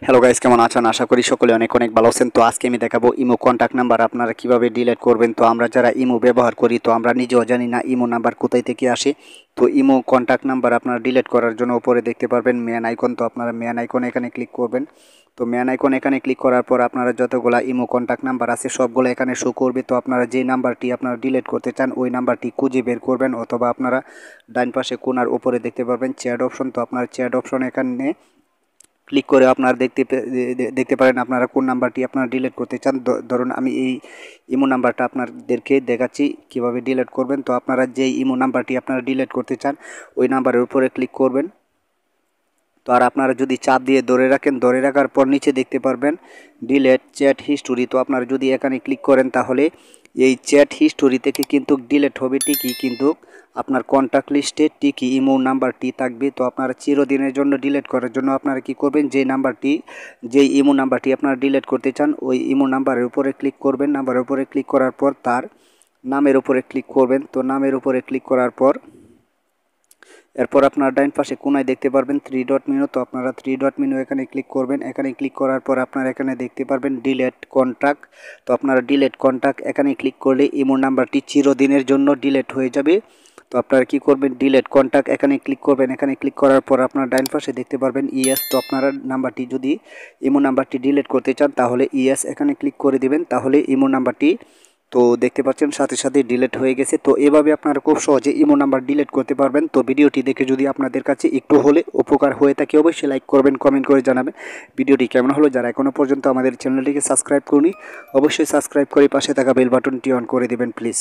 Hello guys, কেমন আছেন? আশা করি সকলে অনেক অনেক ভালো আছেন। তো আজকে আমি দেখাবো ইমো কন্ট্যাক্ট নাম্বার আপনারা কিভাবে ডিলিট করবেন। তো আমরা যারা ইমো ব্যবহার করি তো আমরা নিজেও জানি না ইমো নাম্বার কোথায় থেকে আসে। তো ইমো কন্ট্যাক্ট নাম্বার আপনারা ডিলিট করার জন্য উপরে দেখতে পারবেন ম্যান আইকন। তো আপনারা ম্যান আইকন এখানে ক্লিক করবেন। তো ম্যান আইকন এখানে ক্লিক করার পর আপনারা যতগুলা ইমো কন্ট্যাক্ট নাম্বার আছে সবগুলো এখানে শো করবে। তো আপনারা যে নাম্বারটি আপনারা ডিলিট করতে চান ওই নাম্বারটি খুঁজে বের করবেন, অথবা আপনারা ডান পাশে কোণার উপরে দেখতে পারবেন চ্যাট অপশন। তো আপনার চ্যাট অপশন এখানে ক্লিক করে আপনারা দেখতে পারেন আপনারা কোন নাম্বারটি আপনারা ডিলিট করতে চান। ধরুন আমি এই ইমো নাম্বারটা আপনাদেরকে দেখাচ্ছি কিভাবে ডিলিট করবেন। তো আপনারা যেই ইমো নাম্বারটি আপনারা ডিলিট করতে চান ওই নাম্বারের উপরে ক্লিক করবেন। তো আর আপনারা যদি চাপ দিয়ে ধরে রাখেন, ধরে রাখার পর নিচে দেখতে পারবেন ডিলেট চ্যাট হিস্টোরি। তো আপনারা যদি এখানে ক্লিক করেন তাহলে এই চ্যাট হিস্টোরি থেকে কিন্তু ডিলেট হবে ঠিকই, কিন্তু আপনার কন্ট্যাক্ট লিস্টে ঠিকই ইমো নাম্বারটি থাকবে। তো আপনারা চিরদিনের জন্য ডিলিট করার জন্য আপনারা কি করবেন, যেই ইমো নাম্বারটি আপনারা ডিলিট করতে চান ওই ইমো নাম্বারের উপরে ক্লিক করবেন। নাম্বারের উপরে ক্লিক করার পর তার নামের উপরে ক্লিক করবেন। তো নামের উপরে ক্লিক করার পর এরপর আপনার ডাইন পাশে কোনায় দেখতে পারবেন 3 ডট মেনু। তো আপনারা 3 ডট মেনু এখানে ক্লিক করবেন। এখানে ক্লিক করার পর আপনারা এখানে দেখতে পারবেন ডিলেট কন্ট্যাক্ট। তো আপনারা ডিলেট কন্ট্যাক্ট এখানে ক্লিক করলে ইমো নাম্বারটি চিরদিনের জন্য ডিলেট হয়ে যাবে। তো আপনারা কি করবেন, ডিলেট কন্ট্যাক্ট এখানে ক্লিক করবেন। এখানে ক্লিক করার পর আপনারা ডাইন পাশে দেখতে পারবেন ইএস। তো আপনারা নাম্বারটি যদি ইমো নাম্বারটি ডিলেট করতে চান তাহলে ইএস এখানে ক্লিক করে দিবেন, তাহলে ইমো নাম্বারটি তো দেখতে পাচ্ছেন সাথে সাথে ডিলিট হয়ে গেছে। তো এভাবে আপনারা খুব সহজে ইমো নাম্বার ডিলিট করতে পারবেন। তো ভিডিওটি দেখে যদি আপনাদের কাছে একটু হলে উপকার হয়ে থাকে অবশ্যই লাইক করবেন, কমেন্ট করে জানাবেন ভিডিওটি কেমন হলো। যারা এখনও পর্যন্ত আমাদের চ্যানেলটিকে সাবস্ক্রাইব করুন অবশ্যই সাবস্ক্রাইব করে পাশে থাকা বেল বাটনটি অন করে দেবেন প্লিজ।